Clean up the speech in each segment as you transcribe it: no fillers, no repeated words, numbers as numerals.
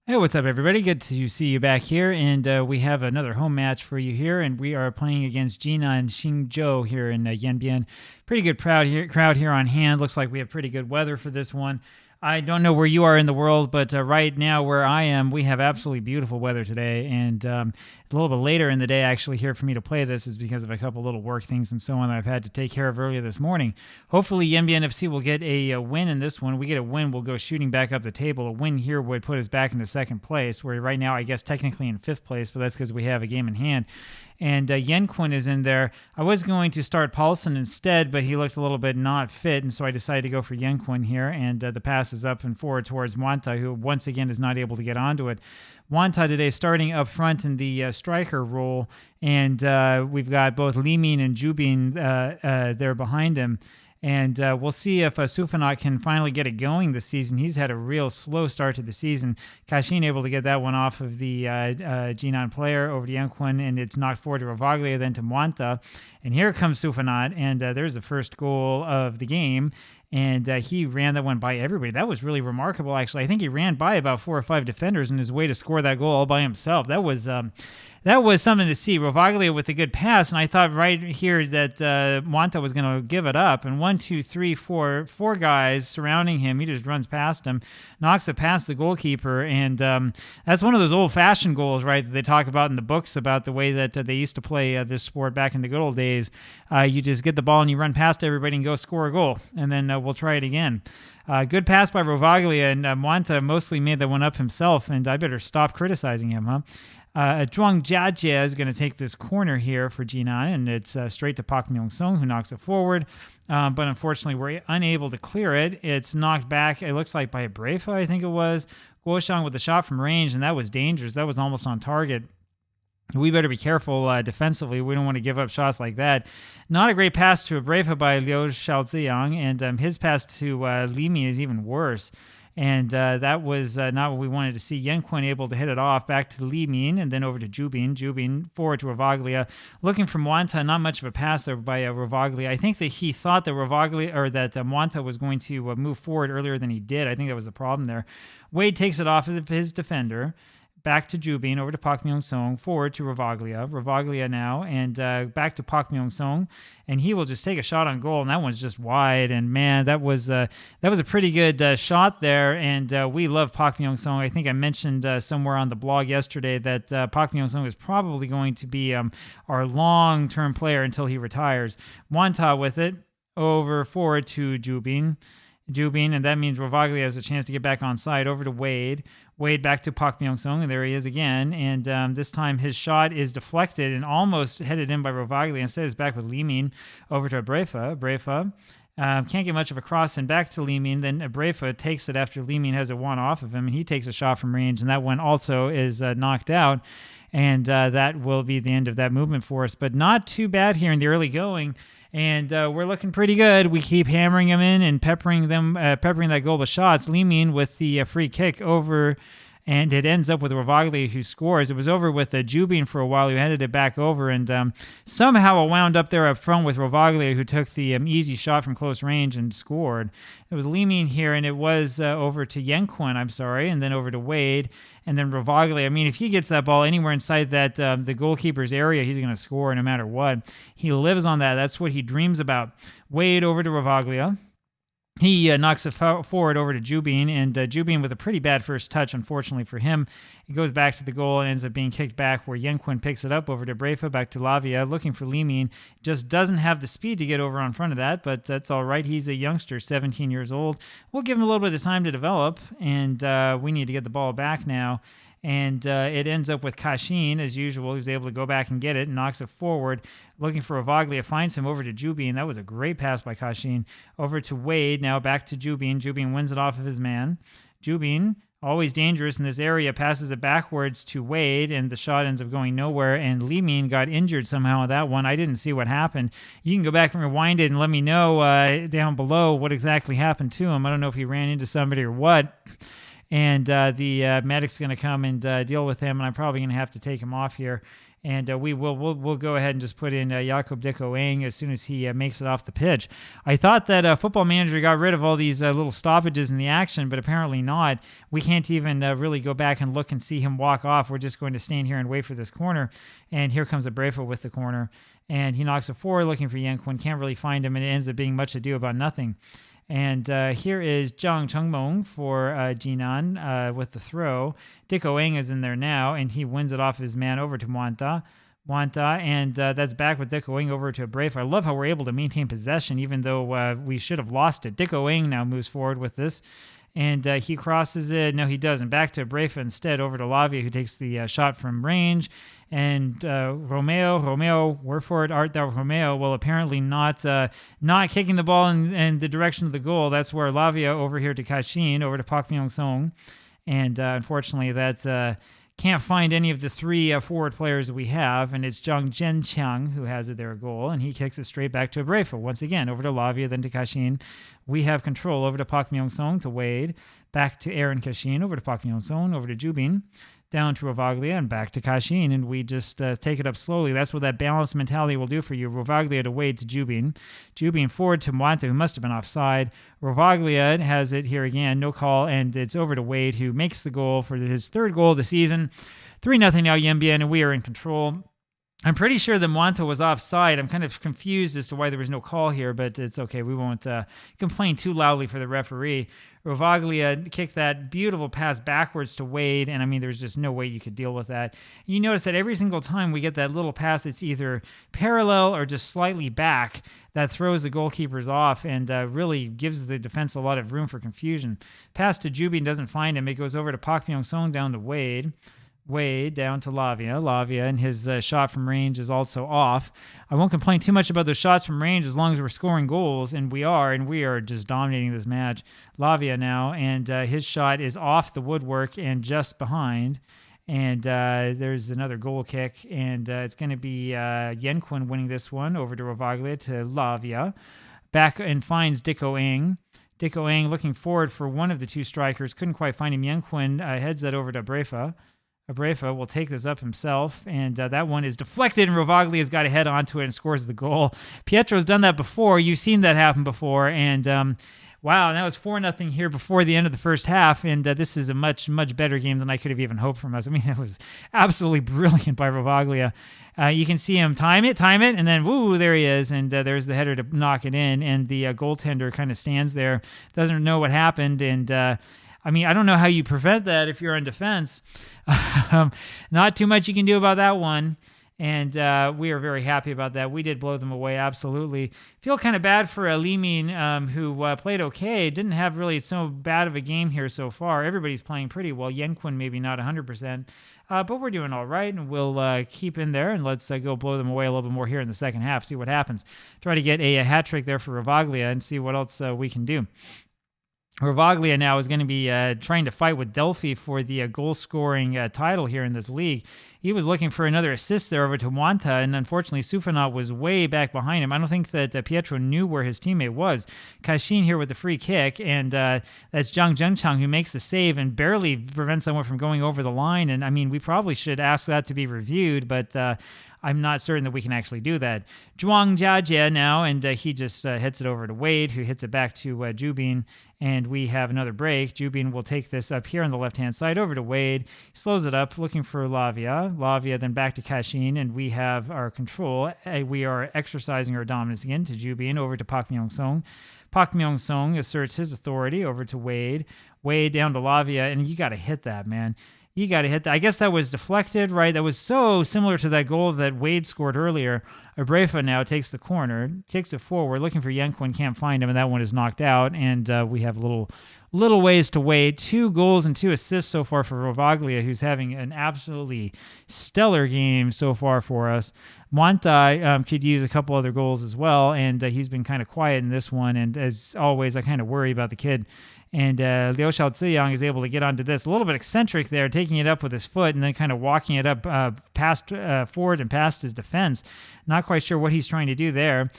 Hey, what's up, everybody? Good to see you back here, and we have another home match for you here, and we are playing against Jinan Xingzhou here in Yanbian. Pretty good crowd here on hand. Looks like we have pretty good weather for this one. I don't know where you are in the world, but right now where I am, we have absolutely beautiful weather today, and a little bit later in the day actually here for me to play this is because of a couple little work things and so on that I've had to take care of earlier this morning. Hopefully Yanbian FC will get a win in this one. We get a win, we'll go shooting back up the table. A win here would put us back into second place, where right now I guess technically in fifth place, but that's because we have a game in hand. And Yenquin is in there. I was going to start Paulson instead, but he looked a little bit not fit, and so I decided to go for Yenquin here, and the pass is up and forward towards Wanta, who once again is not able to get onto it. Wanta today starting up front in the striker role, and we've got both Li Min and Jubin there behind him. And we'll see if Sufanat can finally get it going this season. He's had a real slow start to the season. Kashin able to get that one off of the Jinan player over to Yanquin, and it's knocked forward to Ravaglia, then to Mwanta. And here comes Sufanat, and there's the first goal of the game. And he ran that one by everybody. That was really remarkable, actually. I think he ran by about 4 or 5 defenders in his way to score that goal all by himself. That was something to see. Rovaglia with a good pass, and I thought right here that Mwanta was going to give it up. And 1, 2, 3, 4 guys surrounding him. He just runs past him, knocks it past the goalkeeper, and that's one of those old-fashioned goals, right, that they talk about in the books about the way that they used to play this sport back in the good old days. You just get the ball and you run past everybody and go score a goal, and then we'll try it again. Good pass by Rovaglia, and Mwanta mostly made that one up himself, and I better stop criticizing him, huh? Zhuang Jiajie is going to take this corner here for Jinan, and it's straight to Pak Myung-sung, who knocks it forward. But unfortunately, we're unable to clear it. It's knocked back, it looks like, by Brefa, I think it was. Guoshang with a shot from range, and that was dangerous. That was almost on target. We better be careful defensively. We don't want to give up shots like that. Not a great pass to Brefa by Liu Xiaoziyang, and his pass to Li Mi is even worse. And that was not what we wanted to see. Yenquin able to hit it off back to Li Min and then over to Jubin. Jubin forward to Ravaglia. Looking for Mwanta, not much of a pass over by Ravaglia. I think that he thought that Mwanta was going to move forward earlier than he did. I think that was the problem there. Wade takes it off of his defender. Back to Jubin, over to Pak Myung-sung, forward to Ravaglia. Ravaglia now, and back to Pak Myung-sung, and he will just take a shot on goal, and that one's just wide. And man, that was a pretty good shot there, and we love Pak Myung-sung. I think I mentioned somewhere on the blog yesterday that Pak Myung-sung is probably going to be our long-term player until he retires. Mwanta with it, over forward to Jubin, and that means Ravaglia has a chance to get back on side, over to Wade. Wade back to Pak Myung-sung, and there he is again. And this time his shot is deflected and almost headed in by Ravaglia. Instead, it's back with Li Min over to Brefa. Brefa can't get much of a cross, and back to Li Min. Then Brefa takes it after Li Min has a one off of him, and he takes a shot from range, and that one also is knocked out. And that will be the end of that movement for us. But not too bad here in the early going. And we're looking pretty good. We keep hammering them in and peppering that goal with shots. Li Min with the free kick over, and it ends up with Ravaglia, who scores. It was over with Jubin for a while, who headed it back over, and somehow it wound up there up front with Ravaglia, who took the easy shot from close range and scored. It was Li Min here, and it was over to Yenquin, and then over to Wade, and then Ravaglia. I mean, if he gets that ball anywhere inside that the goalkeeper's area, he's going to score no matter what. He lives on that. That's what he dreams about. Wade over to Ravaglia. He knocks it forward over to Jubin, and Jubin with a pretty bad first touch, unfortunately for him. It goes back to the goal and ends up being kicked back, where Yenquin picks it up over to Brefa, back to Lavia, looking for Li Min. Just doesn't have the speed to get over on front of that, but that's all right. He's a youngster, 17 years old. We'll give him a little bit of time to develop, and we need to get the ball back now. And it ends up with Kashin, as usual, who's able to go back and get it and knocks it forward. Looking for Ravaglia, finds him over to Jubin. That was a great pass by Kashin. Over to Wade, now back to Jubin. Jubin wins it off of his man. Jubin, always dangerous in this area, passes it backwards to Wade, and the shot ends up going nowhere. And Li Min got injured somehow on that one. I didn't see what happened. You can go back and rewind it and let me know down below what exactly happened to him. I don't know if he ran into somebody or what. And the medic's going to come and deal with him, and I'm probably going to have to take him off here. And we'll go ahead and just put in Jakob Dikoeng as soon as he makes it off the pitch. I thought that Football Manager got rid of all these little stoppages in the action, but apparently not. We can't even really go back and look and see him walk off. We're just going to stand here and wait for this corner. And here comes Abreva with the corner. And he knocks it forward looking for Yanquin. Can't really find him, and it ends up being much ado about nothing. And here is Zhang Chengmeng for Jinan with the throw. Dikoeng is in there now, and he wins it off his man over to Mwanta, and that's back with Dikoeng over to Brave. I love how we're able to maintain possession, even though we should have lost it. Dikoeng now moves forward with this, and he crosses it. No, he doesn't. Back to Brave instead, over to Lavia, who takes the shot from range. And Romeo, where for it art thou, Romeo? Well, apparently not kicking the ball in the direction of the goal. That's where Lavia over here to Kashin, over to Pak Myung-song. And unfortunately, that can't find any of the three forward players that we have. And it's Zhang Zhenqiang who has it there, a goal. And he kicks it straight back to Abreva. Once again, over to Lavia, then to Kashin. We have control over to Pak Myung-song, to Wade. Back to Aaron Kashin, over to Pak Myung-song, over to Jubin. Down to Rovaglia and back to Kashin, and we just take it up slowly. That's what that balanced mentality will do for you. Rovaglia to Wade to Jubin. Jubin forward to Mwanta, who must have been offside. Rovaglia has it here again, no call, and it's over to Wade, who makes the goal for his third goal of the season. 3-0 now Yanbian, and we are in control. I'm pretty sure that Mwanta was offside. I'm kind of confused as to why there was no call here, but it's okay. We won't complain too loudly for the referee. Rovaglia kicked that beautiful pass backwards to Wade, and I mean, there's just no way you could deal with that. You notice that every single time we get that little pass, it's either parallel or just slightly back. That throws the goalkeepers off and really gives the defense a lot of room for confusion. Pass to Jubin doesn't find him. It goes over to Pak Myung-song, down to Wade. Wade down to Lavia, and his shot from range is also off. I won't complain too much about those shots from range as long as we're scoring goals, and we are just dominating this match. Lavia now, and his shot is off the woodwork and just behind. And there's another goal kick, and it's going to be Yanquin winning this one over to Rovaglia to Lavia. Back and finds Dikoeng. Dikoeng looking forward for one of the two strikers. Couldn't quite find him. Yanquin heads that over to Abreva. Abreva will take this up himself, and that one is deflected, and Rovaglia's got to head onto it and scores the goal. Pietro's done that before. You've seen that happen before, and wow, that was 4-0 here before the end of the first half, and this is a much, much better game than I could have even hoped from us. I mean, that was absolutely brilliant by Rovaglia. You can see him time it, and then, woo, there he is, and there's the header to knock it in, and the goaltender kind of stands there, doesn't know what happened, and I mean, I don't know how you prevent that if you're in defense. Not too much you can do about that one. And we are very happy about that. We did blow them away, absolutely. Feel kind of bad for Limin, who played okay. Didn't have really so bad of a game here so far. Everybody's playing pretty well. Yanquin maybe not 100%. But we're doing all right, and we'll keep in there, and let's go blow them away a little bit more here in the second half, see what happens. Try to get a hat trick there for Rovaglia and see what else we can do. Rovaglia now is going to be trying to fight with Delphi for the goal-scoring title here in this league. He was looking for another assist there over to Mwanta, and unfortunately, Sufanat was way back behind him. I don't think that Pietro knew where his teammate was. Kashin here with the free kick, and that's Zhang Zhenqiang who makes the save and barely prevents someone from going over the line. And I mean, we probably should ask that to be reviewed, but I'm not certain that we can actually do that. Zhuang Jiajie now, and he just hits it over to Wade, who hits it back to Jubin, and we have another break. Jubin will take this up here on the left-hand side over to Wade. He slows it up, looking for Lavia. Lavia then back to Kashin, and we have our control. We are exercising our dominance again to Jubin, over to Pak Myung-song. Pak Myung-song asserts his authority over to Wade. Wade down to Lavia, and you got to hit that, man. You got to hit that. I guess that was deflected, right? That was so similar to that goal that Wade scored earlier. Abreva now takes the corner, takes it forward, looking for Yanquin, can't find him, and that one is knocked out. And we have little ways to wait. 2 goals and 2 assists so far for Rovaglia, who's having an absolutely stellar game so far for us. Mwanta could use a couple other goals as well, and he's been kind of quiet in this one. And as always, I kind of worry about the kid. And Liu Xiaoziyang is able to get onto this. A little bit eccentric there, taking it up with his foot and then kind of walking it up past forward and past his defense. Not quite sure what he's trying to do there.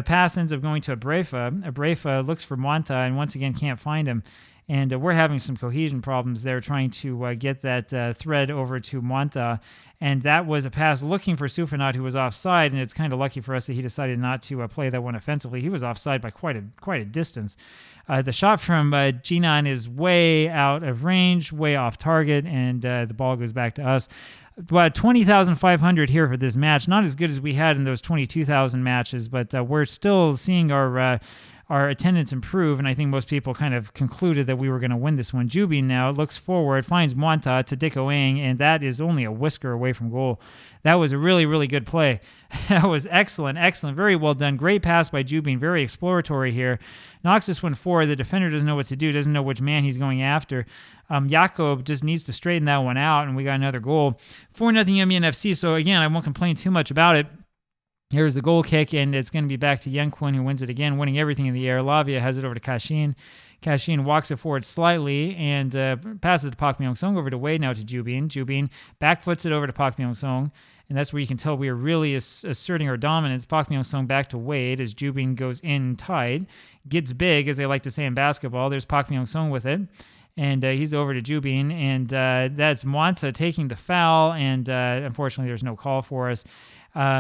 Pass ends up going to Abreva. Abreva looks for Mwanta and once again can't find him. And we're having some cohesion problems there trying to get that thread over to Mwanta. And that was a pass looking for Sufanat, who was offside, and it's kind of lucky for us that he decided not to play that one offensively. He was offside by quite a distance. The shot from Jinan is way out of range, way off target, and the ball goes back to us. 20,500 here for this match. Not as good as we had in those 22,000 matches, but we're still seeing our attendance improve, and I think most people kind of concluded that we were going to win this one. Jubin now looks forward, finds Mwanta to Dikoeng, and that is only a whisker away from goal. That was a really, really good play. That was excellent. Very well done. Great pass by Jubin, very exploratory here. Knocks this one forward. The defender doesn't know what to do, doesn't know which man he's going after. Jakob just needs to straighten that one out, and we got another goal. 4-0 Yanbian FC, so again, I won't complain too much about it. Here's the goal kick, and it's going to be back to Yanquin, who wins it again, winning everything in the air. Lavia has it over to Kashin. Kashin walks it forward slightly and passes to Pak Myung-sung, over to Wade, now to Jubin. Jubin backfoots it over to Pak Myung-sung, and that's where you can tell we are really asserting our dominance. Pak Myung-sung back to Wade as Jubin goes in tight. Gets big, as they like to say in basketball. There's Pak Myung-sung with it. And he's over to Jubin, and that's Mwanta taking the foul, and unfortunately there's no call for us.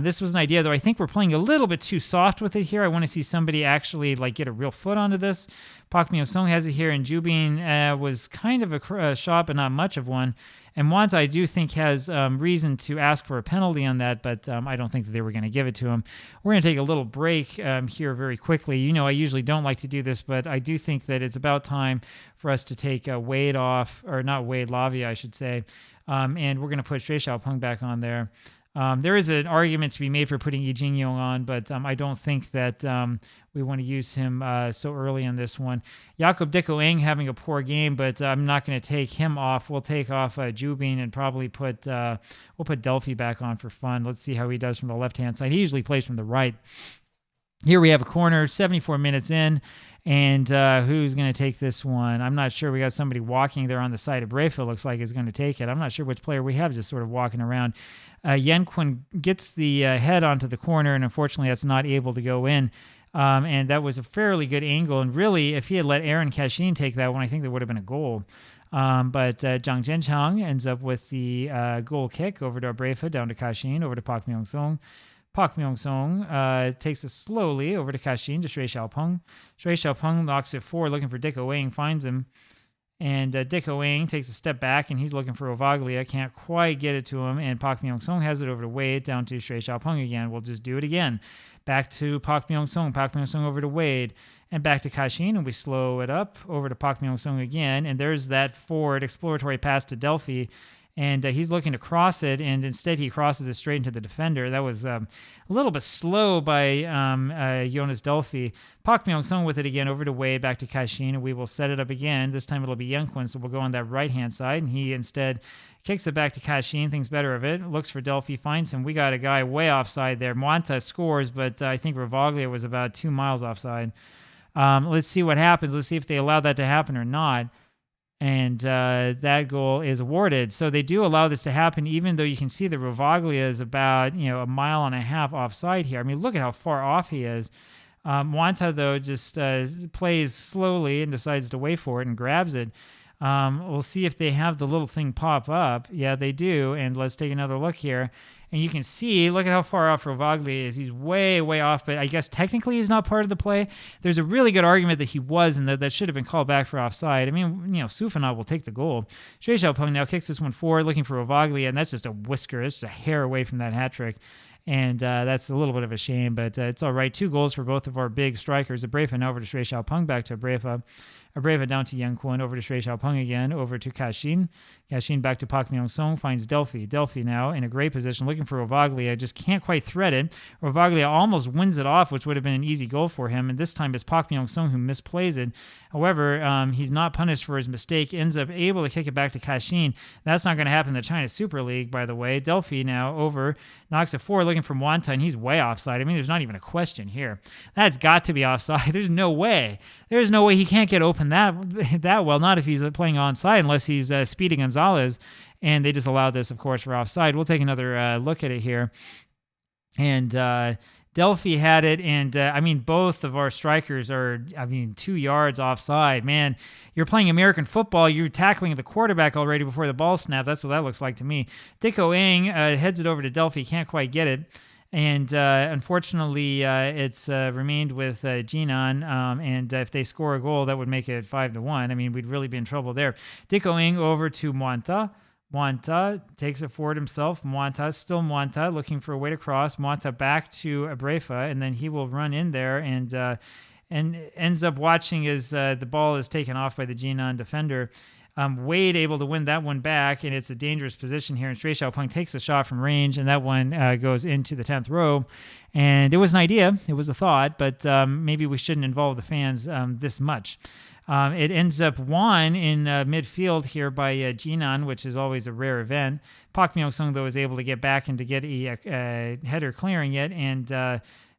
This was an idea, though I think we're playing a little bit too soft with it here. I want to see somebody actually get a real foot onto this. Pak Myung-sung has it here, and Jubin was kind of a shot, but not much of one. And Mwanta, I do think, has reason to ask for a penalty on that, but I don't think that they were going to give it to him. We're going to take a little break here very quickly. You know, I usually don't like to do this, but I do think that it's about time for us to take Wade off, or not Wade, Lavia, I should say. And we're going to put Shui Xiaopeng back on there. There is an argument to be made for putting Yi Jingyong on, but I don't think that we want to use him so early in this one. Jakob Dikoeng having a poor game, but I'm not going to take him off. We'll take off Jubin and probably put Delphi back on for fun. Let's see how he does from the left-hand side. He usually plays from the right. Here we have a corner, 74 minutes in. And who's going to take this one? I'm not sure. We got somebody walking there on the side of Brayfield, looks like is going to take it. I'm not sure which player we have just sort of walking around. Yenquin gets the head onto the corner, and unfortunately that's not able to go in. And that was a fairly good angle. And really, if he had let Aaron Kashin take that one, I think there would have been a goal. But Zhang Zhenchang ends up with the goal kick over to Brayfield, down to Kashin, over to Pak Myung-sung. Pak Myung-sung takes it slowly over to Kashin, to Shui Xiaopeng. Shui Xiaopeng knocks it forward, looking for Dikoeng, finds him. And Dikoeng takes a step back, and he's looking for Ovaglia. Can't quite get it to him. And Pak Myung-sung has it over to Wade, down to Shui Xiaopeng again. We'll just do it again. Back to Pak Myung-sung. Pak Myung-sung over to Wade. And back to Kashin, and we slow it up over to Pak Myung-sung again. And there's that forward exploratory pass to Delphi. And he's looking to cross it, and instead he crosses it straight into the defender. That was a little bit slow by Jonas Delphi. Pak Myung-sung with it again, over to Wade, back to Kashin, and we will set it up again. This time it'll be Yenquin, so we'll go on that right-hand side, and he instead kicks it back to Kashin, thinks better of it, looks for Delphi, finds him. We got a guy way offside there. Mwanta scores, but I think Ravaglia was about 2 miles offside. Let's see what happens. Let's see if they allow that to happen or not. And that goal is awarded. So they do allow this to happen, even though you can see that Ravaglia is about 1.5 miles offside here. I mean, look at how far off he is. Mwanta, though, just plays slowly and decides to wait for it and grabs it. We'll see if they have the little thing pop up. Yeah, they do. And let's take another look here. And you can see, look at how far off Ravaglia is. He's way, way off, but I guess technically he's not part of the play. There's a really good argument that he was, and that should have been called back for offside. I mean, Sufanat will take the goal. Shui Xiaopeng now kicks this one forward, looking for Ravaglia, and that's just a whisker. It's just a hair away from that hat trick. And that's a little bit of a shame, but it's all right. 2 goals for both of our big strikers. Abreva now over to Shui Xiaopeng, back to Abreva. Abreva down to Yenquin, over to Shui Xiaopeng again, over to Kashin. Kashin back to Pak Myung-sung, finds Delphi. Delphi now in a great position, looking for Rovaglia, just can't quite thread it. Rovaglia almost wins it off, which would have been an easy goal for him, and this time it's Pak Myung-sung who misplays it. However, he's not punished for his mistake, ends up able to kick it back to Kashin. That's not going to happen in the China Super League, by the way. Delphi now over, knocks it forward, looking for Mwanta, and he's way offside. I mean, there's not even a question here. That's got to be offside. There's no way. There's no way he can't get open that well, not if he's playing onside, unless he's Speedy Gonzalez, and they just allowed this, of course, for offside. We'll take another look at it here. And Delphi had it, and I mean, both of our strikers are, 2 yards offside. Man, you're playing American football. You're tackling the quarterback already before the ball snapped. That's what that looks like to me. Dicko Eng heads it over to Delphi. Can't quite get it. And unfortunately, it's remained with Jinan. And if they score a goal, that would make it 5-1. I mean, we'd really be in trouble there. Dicko Eng over to Mwanta. Mwanta takes it forward himself. Mwanta, still Mwanta, looking for a way to cross. Mwanta back to Abrefa, and then he will run in there and ends up watching as the ball is taken off by the Jinan defender. Wade able to win that one back, and it's a dangerous position here. And Shui Xiaopeng takes a shot from range, and that one goes into the 10th row. And it was an idea. It was a thought, but maybe we shouldn't involve the fans this much. It ends up won in midfield here by Jinan, which is always a rare event. Pak Myung-sung, though, is able to get back and to get a header clearing it, and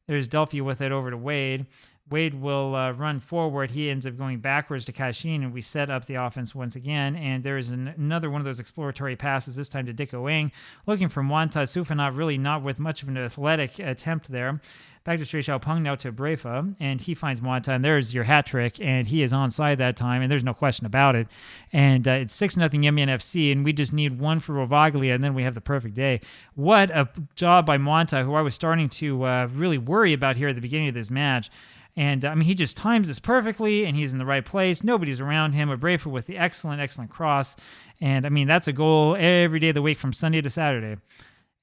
there's Delphi with it over to Wade. Wade will run forward. He ends up going backwards to Kashin, and we set up the offense once again. And there is another one of those exploratory passes, this time to Dicko Eng, looking for Mwanta Sufanat, really not with much of an athletic attempt there. Back to Shui Xiaopeng, now to Brefa, and he finds Mwanta, and there's your hat trick, and he is onside that time, and there's no question about it. And it's 6-0 Yanbian FC, and we just need one for Rovaglia, and then we have the perfect day. What a job by Mwanta, who I was starting to really worry about here at the beginning of this match. And, he just times this perfectly, and he's in the right place. Nobody's around him. Brefa with the excellent cross. And, that's a goal every day of the week from Sunday to Saturday.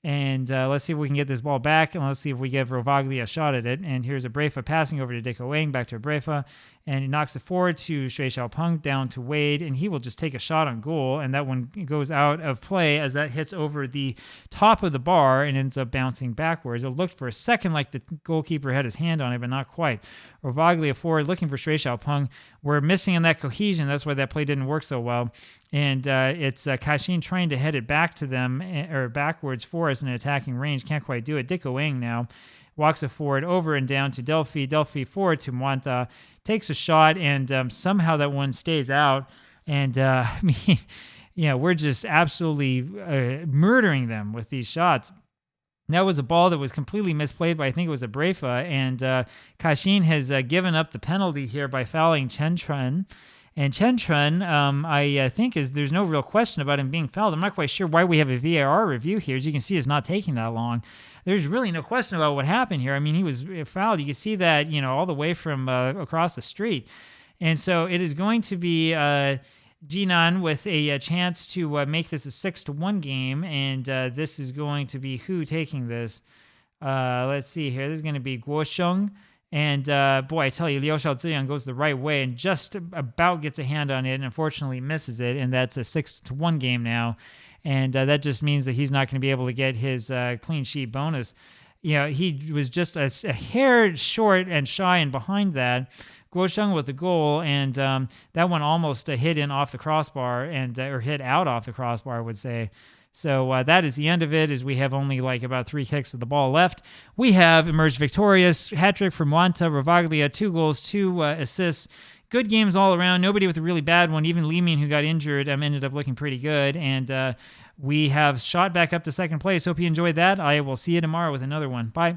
And let's see if we can get this ball back, and let's see if we give Rovaglia a shot at it. And here's Brefa passing over to Dicko Eng, back to Brefa, and he knocks it forward to Shui Xiaopeng, down to Wade, and he will just take a shot on goal, and that one goes out of play as that hits over the top of the bar and ends up bouncing backwards. It looked for a second like the goalkeeper had his hand on it, but not quite. Rovaglia forward, looking for Shui Xiaopeng. We're missing in that cohesion. That's why that play didn't work so well. And it's Kashin trying to head it back to them, or backwards for us in an attacking range. Can't quite do it. Dicko Eng now walks it forward, over and down to Delphi. Delphi forward to Mwanta, takes a shot, and somehow that one stays out. And, we're just absolutely murdering them with these shots. That was a ball that was completely misplayed by, I think it was Brefa, and Kashin has given up the penalty here by fouling Chen Chun. And Chen Chun, I think, there's no real question about him being fouled. I'm not quite sure why we have a VAR review here. As you can see, it's not taking that long. There's really no question about what happened here. He was fouled. You can see that, all the way from across the street. And so it is going to be Jinan with a chance to make this a 6-1 game. And this is going to be who taking this? Let's see here. This is going to be Guo Sheng. And boy, I tell you, Liu Xiaoziyang goes the right way and just about gets a hand on it and unfortunately misses it. And that's a 6-1 game now. And that just means that he's not going to be able to get his clean sheet bonus. He was just a hair short and shy and behind that. Guo Sheng with the goal, and that one almost hit in off the crossbar, and or hit out off the crossbar, I would say. So that is the end of it, as we have only about 3 kicks of the ball left. We have emerged victorious. Hat-trick from Mwanta, Rovaglia, 2 goals, 2 assists. Good games all around. Nobody with a really bad one. Even Li Min, who got injured, ended up looking pretty good. And we have shot back up to second place. Hope you enjoyed that. I will see you tomorrow with another one. Bye.